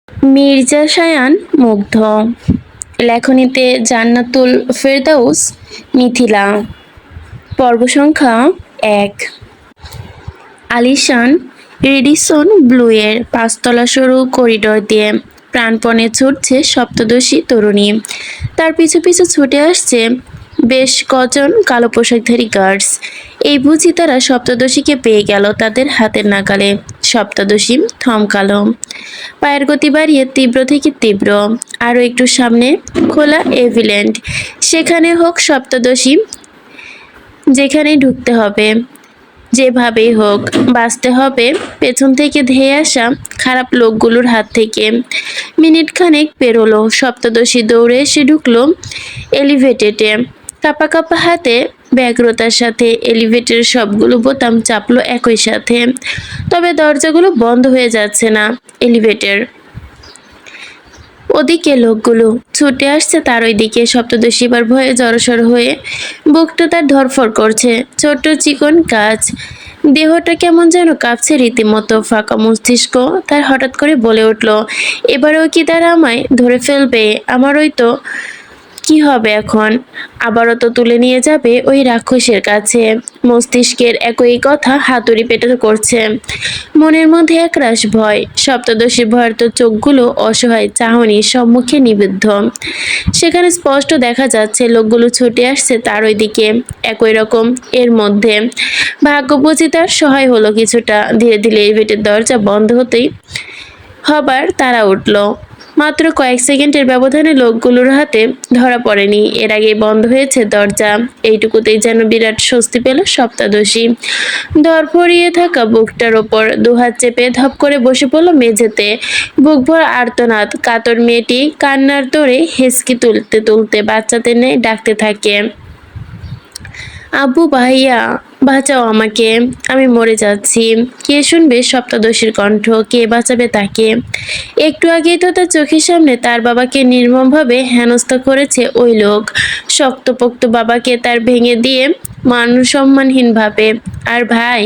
মির্জা শায়ান মুগ্ধ। লেখনীতে জান্নাতুল ফেরদাউস মিথিলা। পর্ব সংখ্যা ১। আলিশান রেডিসন ব্লুয়ের পাঁচতলা সরু করিডোর দিয়ে প্রাণপণে ছুটছে সপ্তদশী তরুণী। তার পিছু পিছু ছুটে আসছে বেশ কজন কালো পোশাকধারী গার্ডস। এই বুঝি তারা সপ্তদশীকে পেয়ে গেল তাদের হাতের নাগালে। সপ্তদশী থমকালো, পায়ের গতি বাড়িয়ে তীব্র থেকে তীব্র। আরও একটু সামনে খোলা এভিল্যান্ড, সেখানে হোক সপ্তদশী, যেখানেই ঢুকতে হবে, যেভাবেই হোক বাঁচতে হবে পেছন থেকে ধেয়ে আসা খারাপ লোকগুলোর হাত থেকে। মিনিট খানেক পেরোলো, সপ্তদশী দৌড়ে এসে ঢুকলো এলিভেটেডে। কাঁপা কাঁপা হাতে ব্যগ্রতার সাথে এলিভেটরের সবগুলো বোতাম চাপলো একই সাথে। তবে দরজাগুলো বন্ধ হয়ে যাচ্ছে না। এলিভেটর ওদিকে লোকগুলো ছুটে আসছে তার ওই দিকে। সপ্তদশী এবার ভয়ে জড়সড় হয়ে বুকটা তার ধরফর করছে। ছোট্ট চিকন কাজ, দেহটা কেমন যেন কাঁপছে রীতিমতো। ফাঁকা মস্তিষ্ক তার হঠাৎ করে বলে উঠল, এবারেও কি তারা আমায় ধরে ফেলবে? আমারই তো কি হবে এখন? আবারও তো তুলে নিয়ে যাবে ওই রাক্ষসের কাছে। মস্তিষ্কের একই কথা হাতুড়ি পেটে করছে। মনের মধ্যে একরাশ ভয়। সপ্তদশী ভয়ার্ত চোখগুলো অসহায় চাহনির সম্মুখে নিবদ্ধ। সেখানে স্পষ্ট দেখা যাচ্ছে লোকগুলো ছুটে আসছে তার ওই দিকে একই রকম। এর মধ্যে ভাগ্য বুঝি তার সহায় হলো কিছুটা। ধীরে ধীরে এলিভেটর দরজা বন্ধ হবার তারা উঠল। মাত্র কয়েক সেকেন্ডের ব্যবধানে লোকগুলোর হাতে ধরা পড়েনি, এর আগেই বন্ধ হয়েছে দরজা। এইটুকুতেই যেন বিরাট স্বস্তি পেল সপ্তদশী। ধরফরিয়ে থাকা বুকটার ওপর দুহাত চেপে ধপ করে বসে পড়ল মেঝেতে। বুক ভর আর্তনাদ। কাতর মেয়েটি কান্নার তোড়ে হেসকি তুলতে তুলতে বাচ্চাদের নেয় ডাকতে থাকে, আব্বু, ভাইয়া, বাঁচাও আমাকে, আমি মরে যাচ্ছি। কে শুনবে সপ্তদশীর কণ্ঠ? কে বাঁচাবে তাকে? একটু আগেই তো তার চোখের সামনে তার বাবাকে নির্মমভাবে হেনস্থা করেছে ওই লোক। শক্তপোক্ত বাবাকে তার ভেঙে দিয়ে মান সম্মানহীন ভাবে। আর ভাই,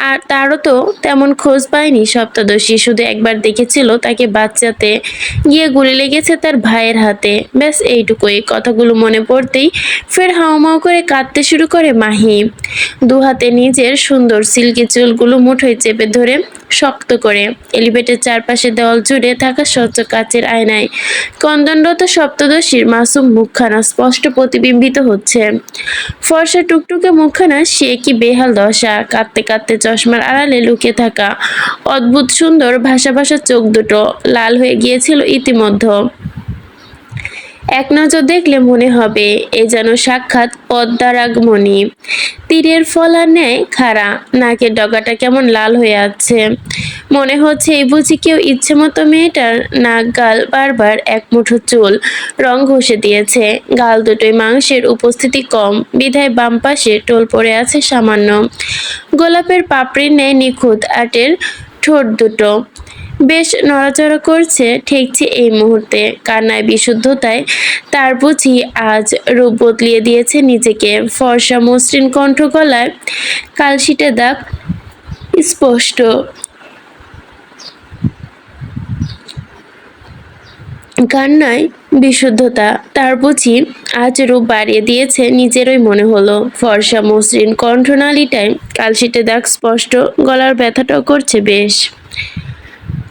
আর তারও তো তেমন খোঁজ পায়নি সপ্তদশী। শুধু একবার দেখেছিল তাকে বাঁচাতে গিয়ে গুলি লেগেছে তার ভাইয়ের হাতে, ব্যাস এইটুকুই। কথাগুলো মনে পড়তেই ফের হাউমাউ করে কাঁদতে শুরু করে মাহি। দু হাতে নিজের সুন্দর সিল্কি চুলগুলো মুঠোয় চেপে ধরে শক্ত করে। এলিভেটের চারপাশে দেওয়াল জুড়ে থাকা স্বচ্ছ কাচের আয়নায় ক্রন্দনরত সপ্তদশীর মাসুম মুখখানা স্পষ্ট প্রতিবিম্বিত হচ্ছে। ফর্সা টুকটুকে মুখখানা সে কি বেহাল দশা। কাঁদতে কাঁদতে চশমার আড়ালে লুকিয়ে থাকা অদ্ভুত সুন্দর ভাসা ভাসা চোখ দুটো লাল হয়ে গিয়েছিল ইতিমধ্যে। এক নজর দেখলে মনে হবে এ যেন সাক্ষাৎ পদ্মারাগমণি। তীরের ফলার ন্যায় খাড়া, নাকের ডগাটা কেমন লাল হয়ে আছে। মনে হচ্ছে এই বুঝি কেউ ইচ্ছে মতো মেয়েটার নাক গাল বারবার এক মুঠো চুল রং ঘষে দিয়েছে। গাল দুটোই মাংসের উপস্থিতি কম বিধায় বাম পাশে টোল পড়ে আছে সামান্য। গোলাপের পাপড়ির ন্যায় নিখুঁত আটের ঠোঁট দুটো বেশ নড়াচড়া করছে, ঠেকছে এই মুহূর্তে। কান্নায় বিশুদ্ধতায় তার বুঝি আজ রূপ বদলিয়ে দিয়েছে নিজেকে। ফর্সা মসৃণ কণ্ঠ, গলায় কালশিটে দাগ স্পষ্ট। কান্নায় বিশুদ্ধতা তার বুঝি আজ রূপ বাড়িয়ে দিয়েছে নিজেরই মনে হলো। ফর্সা মসৃণ কণ্ঠনালীটায় কালশিটে দাগ স্পষ্ট, গলার ব্যথাটাও করছে বেশ।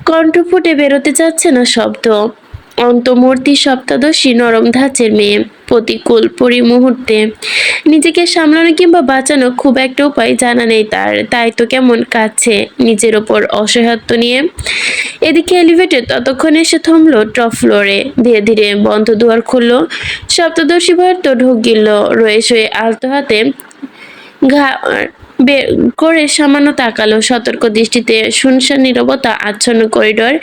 কণ্ঠ ফুটে বেরোতে চাচ্ছে না শব্দ। অন্তমূর্তি সপ্তদশী নরম ধাঁচের মেয়ে। প্রতিকূল মুহূর্তে নিজেকে সামলানো কিংবা বাঁচানো খুব একটা উপায় জানা নেই তার। তাই তো কেমন কাঁদছে নিজের ওপর অসহায়ত্ব নিয়ে। এদিকে এলিভেটর ততক্ষণে এসে থামলো টপ ফ্লোরে। ধীরে ধীরে বন্ধ দুয়ার খুললো। সপ্তদশী ভয়ের তো ঢোক গিলল। রয়ে শয়ে আলতো হাতে ঘা বের করে সামান্য তাকালো। সতর্ক দৃষ্টিতে শুনশান নীরবতা আচ্ছন্ন করিডর।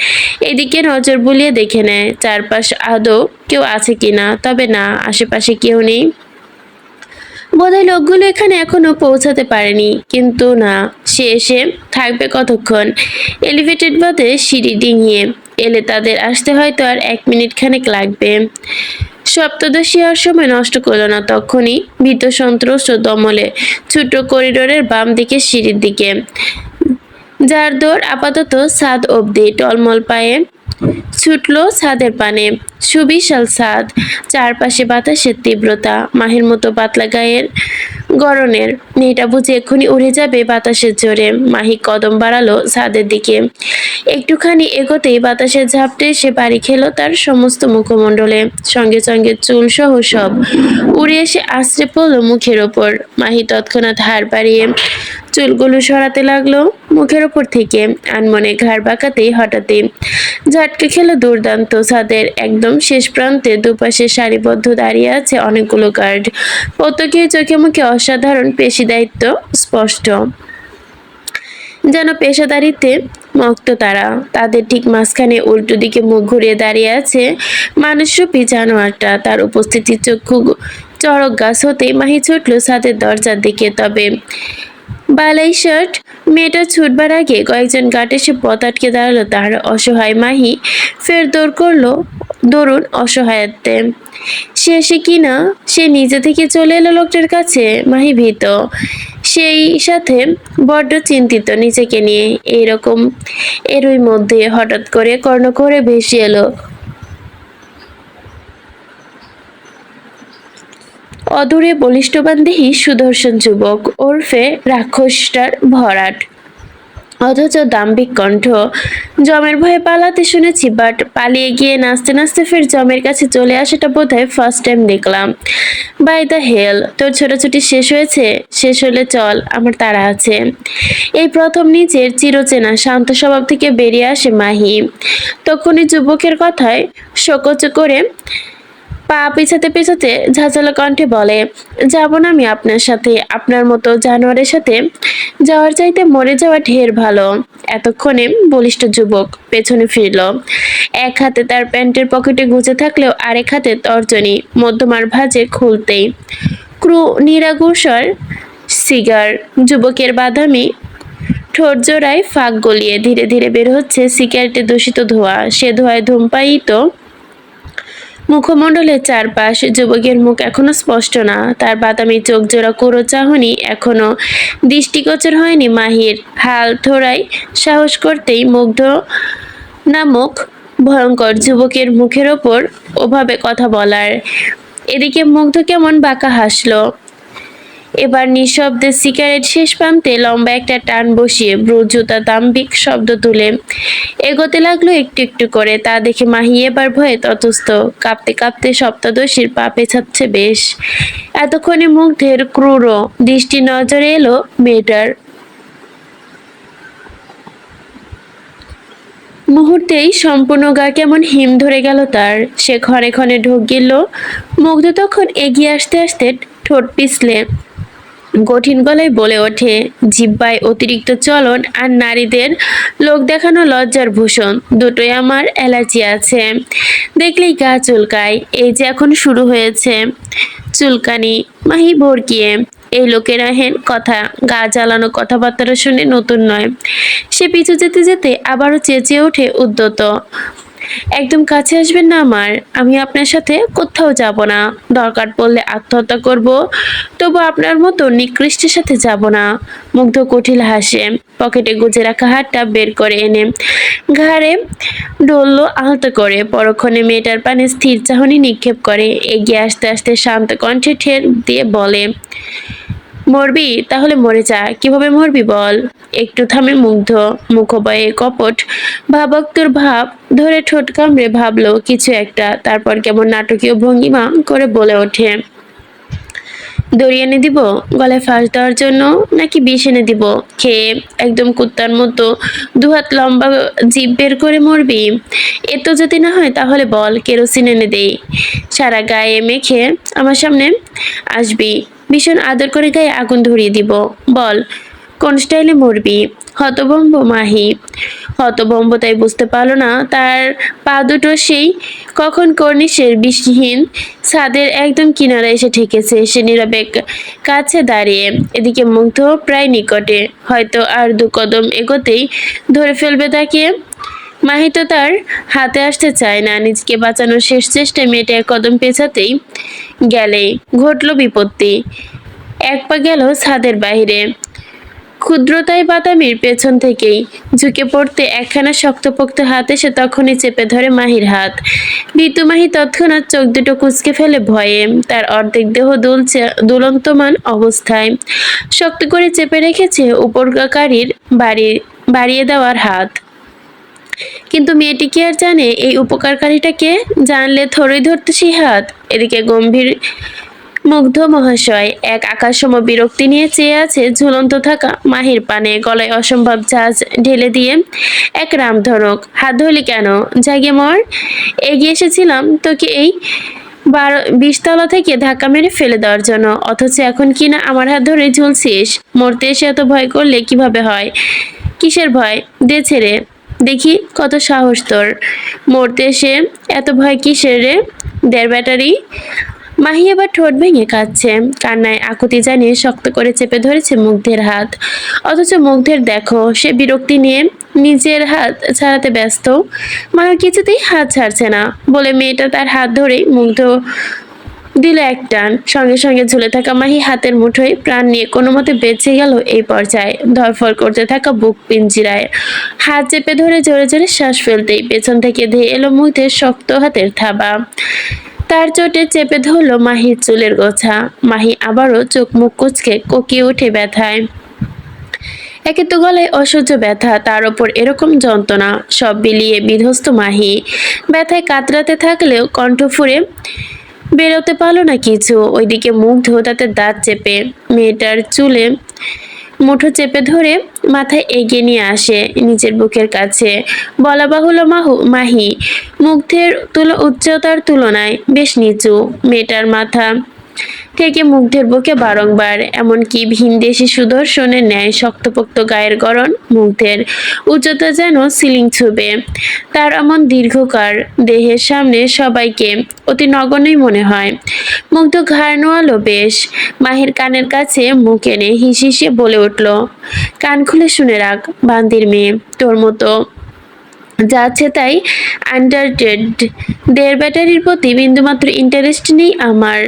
এদিকে নজর বুলিয়ে দেখে নেয় চারপাশ আদৌ কেউ আছে কিনা। তবে না, আশেপাশে কেউ নেই। বোধহয় লোকগুলো এখানে এখনো পৌঁছাতে পারেনি। কিন্তু না, সে এসে থাকবে কতক্ষণ? এলিভেটেড বাদে সিঁড়ি ডিঙিয়ে এলে তাদের আসতে হয়তো আর 1 মিনিট খানেক লাগবে। সপ্তদশী আর সময় নষ্ট করল না। তখনই ভীত সন্ত্রস্ত দমলে ছোট করিডোরের বাম দিকে সিঁড়ির দিকে, যার দৌড় আপাতত ছাদ অবধি। টলমল পায়ে ছুটলো ছাদের পানে। সুবিশাল ছাদ, চারপাশে বাতাসের তীব্রতা, মাহির মতো পাতলা গায়ের গরনের মেয়েটা বুঝে এক্ষুনি উড়ে যাবে বাতাসের জোরে। মাহি কদম বাড়ালো ছাদের দিকে। একটুখানি এগোতেই বাতাসের ঝাপটে এসে বাড়ি খেলো তার সমস্ত মুখমণ্ডলে। সঙ্গে সঙ্গে চুল সহ সব উড়ে এসে আছড়ে পড়লো মুখের ওপর। মাহি তৎক্ষণাৎ হাড় বাড়িয়ে চুলগুলো সরাতে লাগলো মুখের ওপর থেকে। আনমনে ঘাড় বাঁকাতেই হঠাৎই ঝাটকে খেলো দুর্দান্ত। ছাদের একদম শেষ প্রান্তে দুপাশে সারিবদ্ধ দাঁড়িয়ে আছে অনেকগুলো গার্ড। প্রত্যেকেই চোখে মুখে অসাধারণ পেশি দায়িত্ব স্পষ্ট, যেন পেশাদারিতে মক্ত তারা। তাদের ঠিক মাঝখানে উল্টো দিকে মুখ ঘুরিয়ে দাঁড়িয়ে আছে মানুষরূপী জানোয়ারটা। তার উপস্থিতি চক্ষু চড়ক গাছ হতেই মাহি ছুটল ছাদের দরজার দিকে। তবে বালাই শার্ট মেয়েটা ছুটবার আগে কয়েকজন গার্ড এসে পথ আটকে দাঁড়ালো তার। অসহায় মাহি ফের দৌড় করলো দরুন অসহায়ত্বে। শেষে কিনা সে নিজে থেকে চলে এলো লোকটার কাছে। মাহি ভীত, সেই সাথে বড্ড চিন্তিত নিজেকে নিয়ে। এইরকম এরই মধ্যে হঠাৎ করে কর্ণকুহরে ভেসে এলো অদূরে বলিষ্ঠবান দেহী সুদর্শন যুবক ওরফে রাক্ষসটার ভরাট, অথচ দাম্ভিক কণ্ঠ। জমের ভয়ে পালাতে শুনেছি, বাট পালিয়ে গিয়ে নাচতে নাচতে ফের জমের কাছে চলে আসাটা বোধহয় ফার্স্ট টাইম দেখলাম। বাই দ্য হেল, তোর ছোটাছুটি শেষ হয়েছে? শেষ হলে চল, আমার তাড়া আছে। এই প্রথম নিজের চিরচেনা শান্ত স্বভাব থেকে বেরিয়ে আসে মাহি। তখনই যুবকের কথায় শোকচ করে পা পেছাতে পেছাতে ঝাঁঝালো কণ্ঠে বলে, যাব না আমি আপনার সাথে। আপনার মতো জানোয়ারের সাথে যাওয়ার চাইতে মরে যাওয়া ঢের ভালো। এতক্ষণে বলিষ্ঠ যুবক পেছনে ফিরল। এক হাতে তার প্যান্টের পকেটে গুঁজে থাকলেও আরেক হাতে তর্জনী মধ্যমার ভাঁজে খুলতেই ক্রু নিরাগুসর সিগার। যুবকের বাদামি ঠোঁট জোড়ায় ফাঁক গলিয়ে ধীরে ধীরে বের হচ্ছে সিগারেটের দূষিত ধোঁয়া। সে ধোঁয়ায় ধূমপায়িত মুখমণ্ডলের চারপাশ। যুবকের মুখ এখনো স্পষ্ট না, তার বাদামি চোখ জোড়া কুড়ো চাহনি এখনো দৃষ্টিগোচর হয়নি মাহির। হাল থোড়াই সাহস করতেই মুগ্ধ নামক ভয়ঙ্কর যুবকের মুখের ওপর ওভাবে কথা বলার। এদিকে মুগ্ধ কেমন বাঁকা হাসলো। এবার নিঃশব্দে সিগারেট শেষ প্রান্তে লম্বা একটা টান বসিয়ে ব্রু জুতা দাম্ভিক শব্দ তুলে এগোতে লাগলো একটু একটু করে। তা দেখে মাহি এবার ভয়ে ততস্থ। কাঁপতে কাঁপতে সপ্তদশীর পা পেছাচ্ছে বেশ। এতক্ষণে মুগ্ধের ক্রূর দৃষ্টি নজরে এলো মেয়েটার। মুহূর্তেই সম্পূর্ণ গা কেমন হিম ধরে গেল তার। সে ক্ষণে ক্ষণে ঢোক গেল। মুগ্ধ তখন এগিয়ে আসতে আসতে ঠোঁট পিছলে কঠিন গলায় বলে ওঠে, জিহ্বায় অতিরিক্ত চলন আর নারীদের লোক দেখানো লজ্জার ভূষণ দুটোই আমার অ্যালার্জি আছে। দেখলেই গা চুলকায়। এই যে এখন শুরু হয়েছে চুলকানি। মাহি ভরকিয়ে, এই লোকেরা হেন কথা, গা জ্বালানো কথাবার্তা শুনে নতুন নয়। সে পিছু যেতে যেতে আবারও চেঁচিয়ে ওঠে উদ্যত, একদম কাছে আসবেন না আমার। আমি আপনার সাথে কোথাও যাব না। দরকার পড়লে আত্মহত্যা করব, তবু আপনার মতো নিকৃষ্টের সাথে যাব না। মুগ্ধ কুটিল হাসে। পকেটে গুজে রাখা হাতটা বের করে এনে ঘাড়ে ডললো আহত করে। পরক্ষণে মেয়েটার পানে স্থির চাহনি নিক্ষেপ করে। এগিয়ে আসতে আসতে শান্ত কণ্ঠে ঠের দিয়ে বলে, মরবি? তাহলে মরে যা। কিভাবে মরবি বল? একটু থামে মুগ্ধ। মুখবয়ে কপট ভাবাত্মর ভাব ধরে ঠোঁট কামড়ে ভাবলো কিছু একটা। তারপর কেমন নাটকীয় ভঙ্গিমা করে বলে ওঠে, দড়ি এনে দিব গলায় ফাঁস দেওয়ার জন্য, নাকি বিষ এনে দিব খেয়ে একদম কুত্তার মতো দুহাত লম্বা জিভ বের করে মরবি? এত যদি না হয় তাহলে বল, কেরোসিন এনে দেই, সারা গায়ে মেখে আমার সামনে আসবি, ভীষণ আদর করে গায়ে আগুন ধরিয়ে দিব। বল কোন স্টাইলে মরবি? হতভম্ব মাহি। হতভম্ব তাই বুঝতে পারলো না তার পা দুটো সেই কখন কর্নিশের বিষহীন ছাদের একদম কিনারে এসে ঠেকেছে। সে নীরবে কাছে দাঁড়িয়ে। এদিকে মুগ্ধ প্রায় নিকটে, হয়তো আর দু কদম এগোতেই ধরে ফেলবে তাকে। মাহি তো তার হাতে আসতে চায় না। নিজেকে বাঁচানোর শেষ চেষ্টায় মেয়েটা এক কদম পেছাতেই গেলেই ঘটল বিপত্তি। এক পা গেল ছাদের বাইরে। ক্ষুদ্রতায় বাদামির পেছন থেকেই ঝুঁকে পড়তে একখানা শক্তপোক্ত হাত এসে তখনই চেপে ধরে মাহির হাত। ভীতু মাহি তৎক্ষণাৎ চোখ দুটো কুঁচকে ফেলে ভয়ে। তার অর্ধেক দেহ দুলছে দুলন্তমান অবস্থায়। শক্ত করে চেপে রেখেছে উপকারীর বাড়িয়ে দেওয়ার হাত। কিন্তু মেয়েটি কি আর জানে এই উপকারকারীটা কে? জানলে থরই ধরতে সেই হাত। এদিকে গম্ভীর মুগ্ধ মহাশয় এক আকাশসম বিরক্তি নিয়ে চেয়ে আছে ঝুলন্ত থাকা মাহির পানে। গলায় অসম্ভব ঝাঁজ ঢেলে দিয়ে এক রামধনক। হাত ধরলি কেন? জাগে মর। এগিয়ে এসেছিলাম তোকে এই 20 তলা থেকে ধাক্কা মেরে ফেলে দেওয়ার জন্য, অথচ এখন কিনা আমার হাত ধরে ঝুলছিস। মরতে এসে এত ভয় করলে কিভাবে হয়? কিসের ভয়? দে ছেড়ে দেখি কত সাহস তোর। মরতে এসে এত ভয় কিসের রে? দেড় ব্যাটারি। মাহি এবার ঠোঁট ভেঙে কাঁদছে। কান্নায় আকুতি জানিয়ে শক্ত করে চেপে ধরেছে মুগ্ধের হাত। অথচ মুগ্ধের দেখো সে বিরক্তি নিয়ে নিজের হাত ছাড়াতে ব্যস্ত। মাহি কিছুতেই হাত ছাড়ছে না বলে মেয়েটা তার হাত ধরেই মুগ্ধ দিল এক টান। সঙ্গে সঙ্গে ঝুলে থাকা মাহি হাতের মুঠোয় প্রাণ নিয়ে কোনো মতে বেঁচে গেল এই পর্যায়ে। ধরফর করতে থাকা বুক পিঞ্জিরায় হাত চেপে ধরে জোরে জোরে শ্বাস ফেলতেই পেছন থেকে ধেয়ে এলো মুগ্ধের শক্ত হাতের থাবা। তার চোটে চেপে ধরল মাহির চুলের গোছা। মাহি আবারও চোখ মুখ কুঁচকে কোকিয়ে উঠে ব্যথায়। একে তো গলায় অসহ্য ব্যথা, তার ওপর এরকম যন্ত্রণা, সব বিলিয়ে বিধ্বস্ত মাহি। ব্যথায় কাতরাতে থাকলেও কণ্ঠ ফুঁড়ে বেরোতে পারলো না কিছু। ওইদিকে মুগ্ধ তাতে দাঁত চেপে মেয়েটার চুলে মুঠো চেপে ধরে মাথায় এগিয়ে নিয়ে আসে নিজের বুকের কাছে। বলা বাহুল্য মাহি মুগ্ধের উচ্চতার তুলনায় বেশ নিচু। মেয়েটার মাথা থেকে মুগ্ধের বুকে বারংবার, এমনকি ভিনদেশি সুদর্শনের ন্যায় শক্তপোক্ত গায়ের গড়ন। মুগ্ধের উচ্চতা যেন সিলিং ছুবে। তার এমন দীর্ঘকার দেহের সামনে সবাইকে অতি নগণ্যই মনে হয়। মুগ্ধ ঘাড় নোয়ালো বেশ। মাহির কানের কাছে মুখ এনে হিসিয়ে বলে উঠল, কান খুলে শুনে রাখ বান্দির মেয়ে, তোর মতো যাচ্ছে তাই আন্ডারটেড দেড় ব্যাটারির প্রতি বিন্দুমাত্র ইন্টারেস্ট নেই আমার।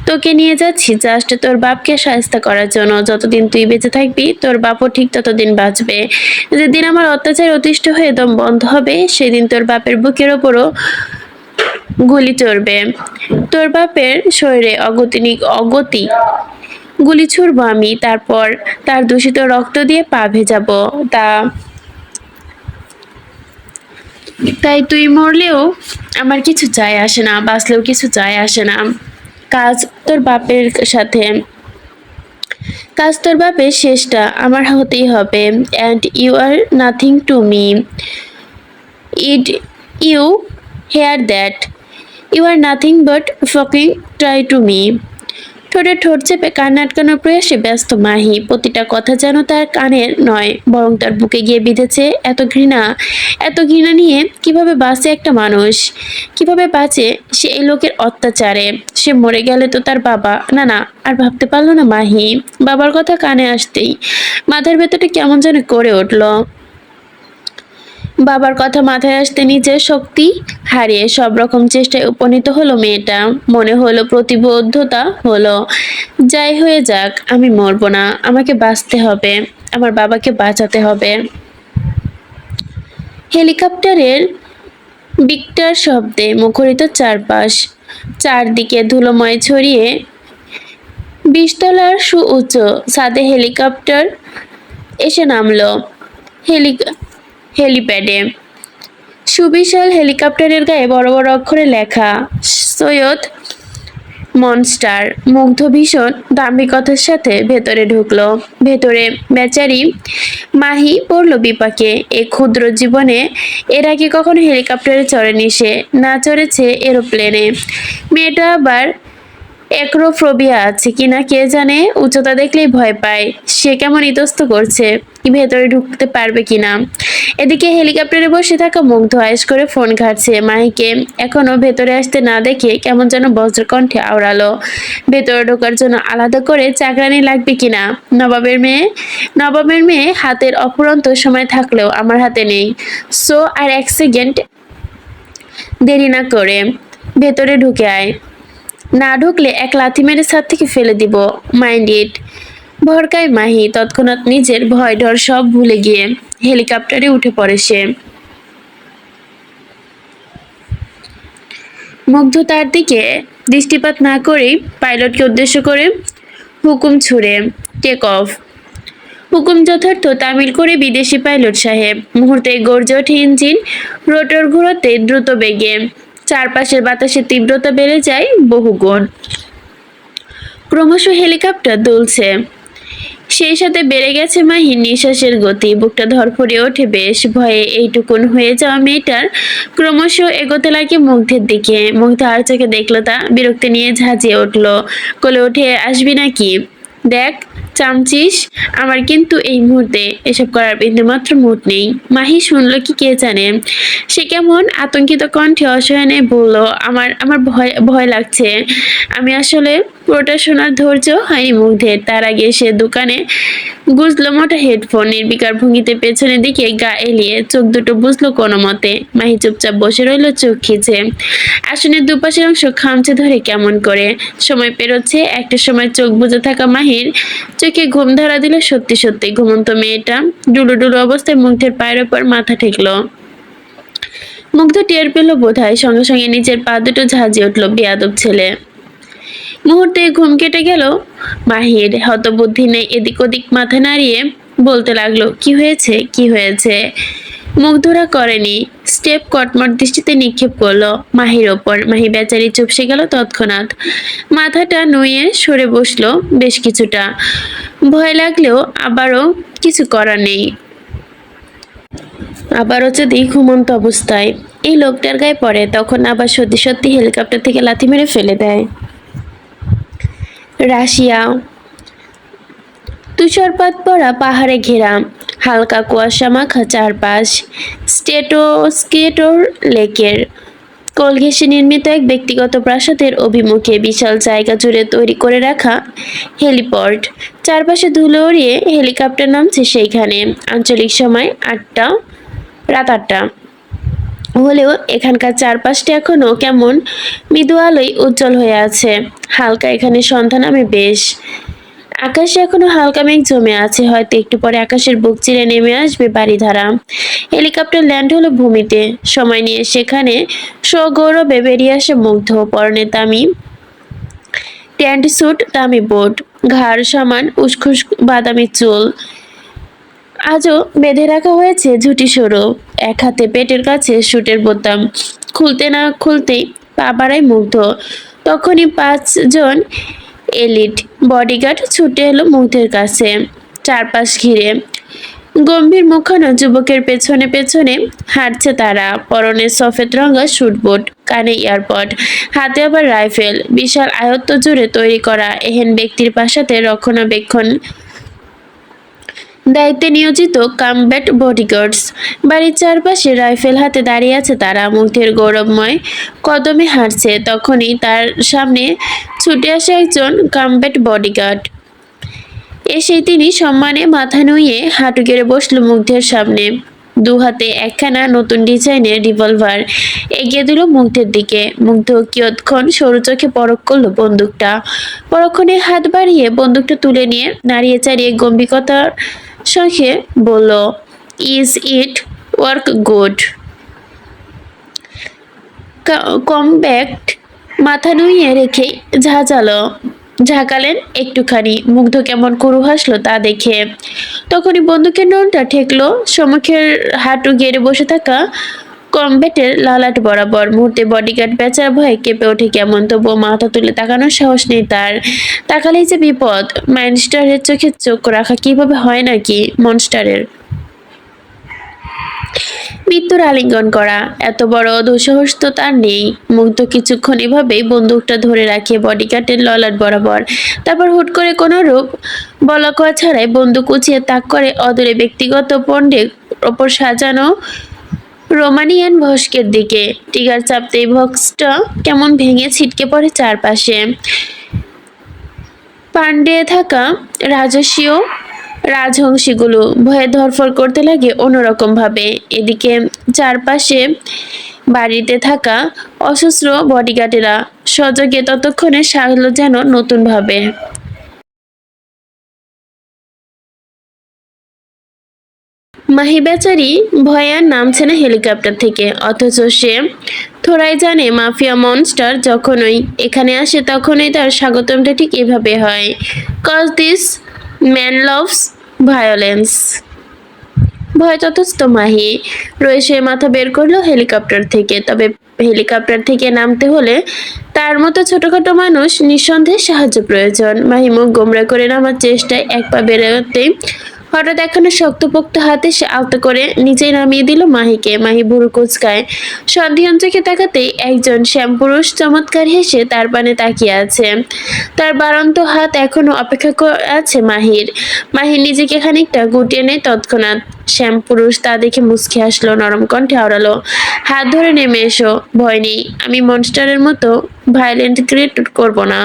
তোকে নিয়ে যাচ্ছি জাস্ট তোর বাপকে সাহায্য করার জন্য। যতদিন তুই বেঁচে থাকবি তোর বাপও ঠিক ততদিন বাঁচবে। যেদিন আমার অত্যাচার অতিষ্ঠ হয়ে দম বন্ধ হবে সেদিন তোর বাপের বুকের ওপরও গুলি চড়বে। তোর বাপের শরীরে অগতি গুলি ছুড়ব আমি, তারপর তার দূষিত রক্ত দিয়ে পা ভেজাবো। তাই তুই মরলেও আমার কিছু যায় আসে না, বাঁচলেও কিছু যায় আসে না। কাজ তোর বাপের সাথে, কাজ তোর বাপের শেষটা আমার হতেই হবে। And you are nothing to me. Did you hear that? You are nothing but fucking try to me. ঠোঁটে ঠোঁট চেপে কান আটকানোর প্রয়াসে ব্যস্ত মাহি। প্রতিটা কথা যেন তার কানের নয় বরং তার বুকে গিয়ে বিঁধেছে। এত ঘৃণা নিয়ে কিভাবে বাঁচে একটা মানুষ? কিভাবে বাঁচে সে এই লোকের অত্যাচারে? সে মরে গেলে তো তার বাবা, না না, আর ভাবতে পারলো না মাহি। বাবার কথা কানে আসতেই মাথার ভেতরটা কেমন যেন করে উঠল। বাবার কথা মাথায় আসতে নিজের শক্তি হারিয়ে সব রকম চেষ্টায় উপনীত হলো মেয়েটা। মনে হলো প্রতিবদ্ধতা হলো, যাই হয়ে যাক আমি মরবো না, আমাকে বাঁচতে হবে, আমার বাবাকে বাঁচাতে হবে। হেলিকপ্টারের বিকটার শব্দে মুখরিত চারপাশ, চারদিকে ধুলোময় ছড়িয়ে। 20 তলার সুউচ্চ ছাদে হেলিকপ্টার এসে নামলো হেলিপ্যাডে। সুবিশাল হেলিকপ্টারের গায়ে বড় বড় অক্ষরে লেখা সৈয়দ মনস্টার। মুগ্ধ ভীষণ দাম্ভিকতার সাথে ভেতরে ঢুকলো। ভেতরে বেচারি মাহি পড়ল বিপাকে। এই ক্ষুদ্র জীবনে এর আগে কখনো হেলিকপ্টারে চড়েনি সে, না চড়েছে এরোপ্লেনে। মেয়েটা আবার অ্যাক্রোফোবিয়া আছে কিনা কে জানে, উচ্চতা দেখলেই ভয় পায়। সে কেমন ইতস্ত করছে ভেতরে ঢুকতে পারবে কিনা। এদিকে হেলিকপ্টারে বসে থাকা মুগ্ধ আয়েশ করে ফোন ঘাটছে। মাহিকে এখনো ভেতরে আসতে না দেখে কেমন যেন বজ্রকণ্ঠে আওড়ালো, ভেতরে ঢোকার জন্য আলাদা করে চাকরানি লাগবে কিনা। নবাবের মেয়ে হাতের অফুরন্ত সময় থাকলেও আমার হাতে নেই। সো আর 1 সেকেন্ড দেরি না করে ভেতরে ঢুকে আয়, না ঢুকলে এক লাথি মেরে ছাদ থেকে ফেলে দিব। Mind it. ভরকায় মাহি তৎক্ষণাৎ নিজের ভয় ডর সব ভুলে গিয়ে হেলিকপ্টারে উঠে পড়ে সে। মুগ্ধ তার দিকে দৃষ্টিপাত না করেই পাইলটকে উদ্দেশ্য করে হুকুম ছুড়ে, টেক অফ। হুকুম যথার্থ তামিল করে বিদেশি পাইলট সাহেব। মুহূর্তে গর্জে ওঠে ইঞ্জিন, রোটর ঘুরোতে দ্রুত বেগে। চারপাশের বাতাসের তীব্রতা বেড়ে যায় বহুগুণ। ক্রমশ হেলিকপ্টার দুলছে, সেই সাথে বেড়ে গেছে মাহির নিঃশ্বাসের গতি। বুকটা ধড়ফড়িয়ে ওঠে বেশ ভয়ে। এইটুকুন হয়ে যাওয়া মেয়েটার ক্রমশ এগোতে লাগে মুগ্ধের দিকে। মুগ্ধ আর চোখে দেখলো তা, বিরক্তি নিয়ে ঝাঁঝিয়ে উঠলো, কোলে উঠে আসবি নাকি? দেখ চামচিস, আমার কিন্তু এই মুহূর্তে এসব করার বিন্দুমাত্র মুড নেই। মাহি শুনলো কি কে জানে, সে কেমন আতঙ্কিত কণ্ঠে অসহায় বলল, আমার আমার ভয় ভয় লাগছে। আমি আসলে পুরোটা শোনার ধৈর্য হয়নি মুগ্ধের। তার আগে সে দোকানে গুজলো মোটা হেডফোন, নির্বিকার ভঙ্গিতে পেছনের দিকে গা এলিয়ে চোখ দুটো বুঝলো কোনো মতে। মাহি চুপচাপ বসে রইল চোখ খিচে, আসনের দুপাশের অংশ খামচে ধরে কেমন করে। সময় পেরোচ্ছে, একটা সময় চোখ বুজে থাকা মাহির চোখে ঘুম ধরা দিল। সত্যি সত্যি ঘুমন্ত মেয়েটা ডুলু ডুলু অবস্থায় মুগ্ধের পায়ের ওপর মাথা ঠেকলো। মুগ্ধ টের পেল বোধহয়, সঙ্গে সঙ্গে নিচের পা দুটো ঝাঁঝিয়ে উঠলো। বেয়াদব ছেলে। মুহূর্তে ঘুম কেটে গেল মাহির। হতবুদ্ধি নেই, এদিক ওদিক মাথা নাড়িয়ে বলতে লাগলো, কি হয়েছে কি হয়েছে? মুখ ধরা করেনি, স্টেপ কটমট দৃষ্টিতে নিক্ষেপ করলো মাহির ওপর। মাহি বেচারি চুপসে গেল তৎক্ষণাৎ, মাথাটা নুয়ে সরে বসলো বেশ কিছুটা। ভয় লাগলেও আবারও কিছু করার নেই। আবারও যদি ঘুমন্ত অবস্থায় এই লোকটার গায়ে পড়ে, তখন আবার সত্যি সত্যি হেলিকপ্টার থেকে লাথি মেরে ফেলে দেয়। রাশিয়া, তুষারপাত পড়া পাহাড়ে ঘেরা, হালকা কুয়াশা মাখা চারপাশ। স্কেটোর লেকের কোল ঘেঁষে নির্মিত এক ব্যক্তিগত প্রাসাদের অভিমুখে বিশাল জায়গা জুড়ে তৈরি করে রাখা হেলিপড। চারপাশে ধুলো উড়িয়ে হেলিকপ্টার নামছে সেইখানে। আঞ্চলিক সময় রাত 8টা হলেও এখানকার চারপাশটা এখনো কেমন মৃদু আলোয় উজ্জ্বল হয়ে আছে। হালকা এখানে সন্ধ্যা নামে বেশ। আকাশে এখনো হালকা মেঘ জমে আছে, হয়তো একটু পরে আকাশের বুক চিরে নেমে আসবে বাড়িধারা। হেলিকপ্টার ল্যান্ড হলো ভূমিতে। সময় নিয়ে সেখানে সগৌরবে বেরিয়ে আসে মুগ্ধ। পরনে দামি ট্যান্ট স্যুট, দামি বুট, ঘাড় সমান উসখুস বাদামি চুল আজও বেঁধে রাখা হয়েছে ঝুটি সরু। এক হাতে পেটের কাছে স্যুটের বোতাম খুলতে না খুলতেই পা বাড়ায় মুগ্ধ। তখনই 5 জন এলিট বডিগার্ড ছুটে এলো মুগ্ধের কাছে, চারপাশ ঘিরে। গম্ভীর মুখানো যুবকের পেছনে পেছনে হাঁটছে তারা। পরনে সফেদ রঙা স্যুট বুট, কানে ইয়ারপড, হাতে আবার রাইফেল। বিশাল আয়ত্ত জুড়ে তৈরি করা এহেন ব্যক্তির পাশাতে রক্ষণাবেক্ষণ দায়িত্বে নিয়োজিত কমব্যাট বডিগার্ডস। বাড়ির চারপাশে রাইফেল হাতে দাঁড়িয়ে আছে তারা। মুগ্ধের গৌরবময় কদমে হাঁটছে, তখনই তার সামনে ছুটে আসে একজন কমব্যাট বডিগার্ড। এসেই তিনি সম্মানে মাথা নুইয়ে হাঁটু গেড়ে বসল মুগ্ধের সামনে। দু হাতে একখানা নতুন ডিজাইনের রিভলভার এগিয়ে দিল মুগ্ধের দিকে। মুগ্ধ কিয়ৎক্ষণ সরু চোখে পরখ করলো বন্দুকটা। পরক্ষণে হাত বাড়িয়ে বন্দুকটা তুলে নিয়ে নাড়িয়ে চাড়িয়ে গম্ভীরতার সঙ্গে বলল, is it work good? Combat মাথা নুইয়ে রেখে ঝাঁকালেন একটুখানি। মুগ্ধ কেমন করু হাসলো তা দেখে। তখনই বন্দুকের নলটা ঠেকলো সম্মুখের হাঁটু গেড়ে বসে থাকা কমব্যাটের লালাট বরাবর। মুহূর্তে বডিগার্ড বেচারা ভয়ে কেঁপে ওঠে কেমন, তবুও মাথা তুলে তাকানোর সাহস নেই তার। তাকালেই যে বিপদ। মনস্টারের চোখে চোখ রাখা কিভাবে হয় নাকি মনস্টারের? মৃত্যুর আলিঙ্গন করা এত বড় দুঃসাহস তো তার নেই। মুগ্ধ কিছুক্ষণ এভাবেই বন্দুকটা ধরে রাখে বডিগার্ডের ললাট বরাবর। তারপর হুট করে কোনো রূপ বলাকওয়া ছাড়াই বন্দুক উঁচিয়ে তাক করে অদূরে ব্যক্তিগত পণ্ডের ওপর সাজানো রোমানিয়ান ভস্কের দিকে। টিগার চাপতেই ভস্কটা কেমন ভেঙে ছিটকে পড়ে চারপাশে। পাণ্ডে থাকা রাজস্বীয় রাজহংসীগুলো ভয়ে ধরফর করতে লাগে অন্যরকম ভাবে। এদিকে চারপাশে বাড়িতে থাকা অসহস্র বডিগার্ডেরা সজগে ততক্ষণে সারল যেন নতুন ভাবে। মাহি বেচারি ভয়ে আর নামছে না হেলিকপ্টার থেকে, অথচ সে থোড়াই জানে মাফিয়া মনস্টার যখনই এখানে আসে তখনই তার স্বাগতমটা ঠিক এভাবে হয়। Cause this man loves violence. ভয় ততস্থ মাহি রয়েছে মাথা বের করলো হেলিকপ্টার থেকে। তবে হেলিকপ্টার থেকে নামতে হলে তার মতো ছোটখাটো মানুষ নিঃসন্দেহে সাহায্য প্রয়োজন। মাহি মুখ গোমড়া করে নামার চেষ্টায় এক পা বেরোতেই হঠাৎ একখানা শক্তপোক্ত হাতে সে আলতো করে নিচেই নামিয়ে দিল মাহিকে। মাহি ভুরু কুচকায়, সন্ধিহান চোখে তাকাতেই একজন শ্যামপুরুষ চমৎকার হেসে তার পানে তাকিয়ে আছে। তার বাড়ন্ত হাত এখনো অপেক্ষা আছে মাহির। মাহি নিজেকে খানিকটা গুটিয়ে নেয় তৎক্ষণাৎ। শ্যামপুরুষ তা দেখে মুচকি হাসলো, নরম কণ্ঠে আওড়ালো, হাত ধরে নেমে এসো, ভয় নেই, আমি মনস্টারের মতো ভায়োলেন্ট ক্রিয়েট করব না।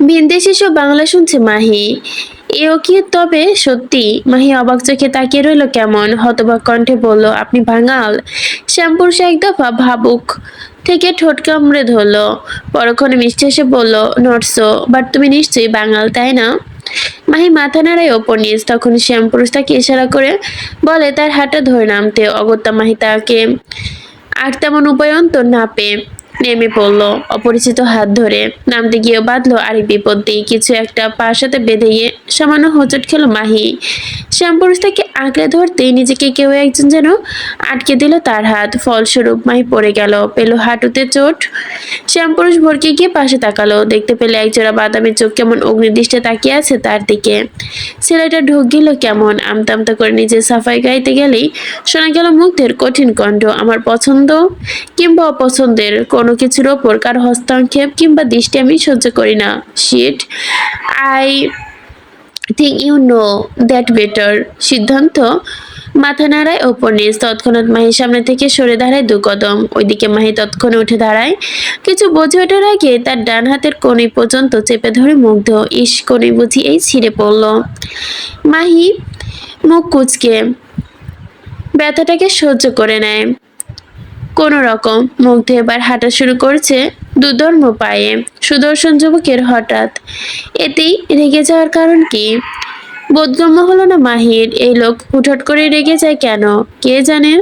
ভিনদেশি সব বাংলা শুনছে মাহি। এও কি তবে সত্যি? মাহি অবাক চোখে তাকিয়ে রইল কেমন, হতবাক কণ্ঠে বলল, আপনি বাঙাল? শ্যামপুরুষ এক দফা ভাবুক থেকে ঠোঁট কামড়ে ধরলো, পরক্ষণে মিষ্টি হেসে বলল, নট সো, বাট তুমি নিশ্চয়ই বাঙাল, তাই না? মাহি মাথা নাড়ায় ওপর নিচ। তখন শ্যামপুরুষ তাকে ইশারা করে বলে তার হাতটা ধরে নামতে। অগত্যা মাহি তাকে আর তেমন উপায়ন্তর না পেয়ে নেমে পড়লো অপরিচিত হাত ধরে। নামতে গিয়েও বাঁধলো আরেক বিপত্তি, কিছু একটা পার সাথে বেঁধে গিয়ে সামান্য হোঁচট খেলো মাহি। শ্যামপুরুষ তাকে আঁকড়ে ধরতেই নিজেকে কেউ একজন যেন আটকে দিল তার হাত। ফলস্বরূপ মাহি পড়ে গেল, পেল হাঁটুতে চোট। শ্যামপুরুষ ভরকে গিয়ে পাশে তাকালো, দেখতে পেলে একজোড়া বাদামি চোখ কেমন অগ্নিদৃষ্টে তাকিয়ে আছে তার দিকে। ছেলেটা ঢোক গেল কেমন, আমতা আমতা করে নিজের সাফাই গাইতে গেলেই শোনা গেল মুগ্ধের কঠিন কণ্ঠ, আমার পছন্দ কিংবা অপছন্দের কোনো কিছুর ওপর কার হস্তক্ষেপ কিংবা দৃষ্টি আমি সহ্য করি না। Shit, I think you know that better. সিদ্ধান্ত মাথা নাড়ায় ওপর নিচ। তৎক্ষণাৎ মাহির সামনে থেকে সরে দাঁড়ায় দু কদম। ওইদিকে মাহি তৎক্ষণে উঠে দাঁড়ায়। কিছু বুঝে ওঠার আগে তার ডান হাতের কনুই পর্যন্ত চেপে ধরে মুগ্ধ। ইস, কনুই বুঝি এই ছিঁড়ে পড়ল। মাহি মুখ কুঁচকে ব্যথাটাকে সহ্য করে নেয় কোনো রকম। মুগ্ধ এবার হাঁটা শুরু করছে দুধর্ম পায়ে। সুদর্শন যুবকের হঠাৎ এতেই রেগে যাওয়ার কারণ কি? বোধগম্য হলো না মাহির। এই লোক হুটহাট করে রেগে যায় কেন কে জানে।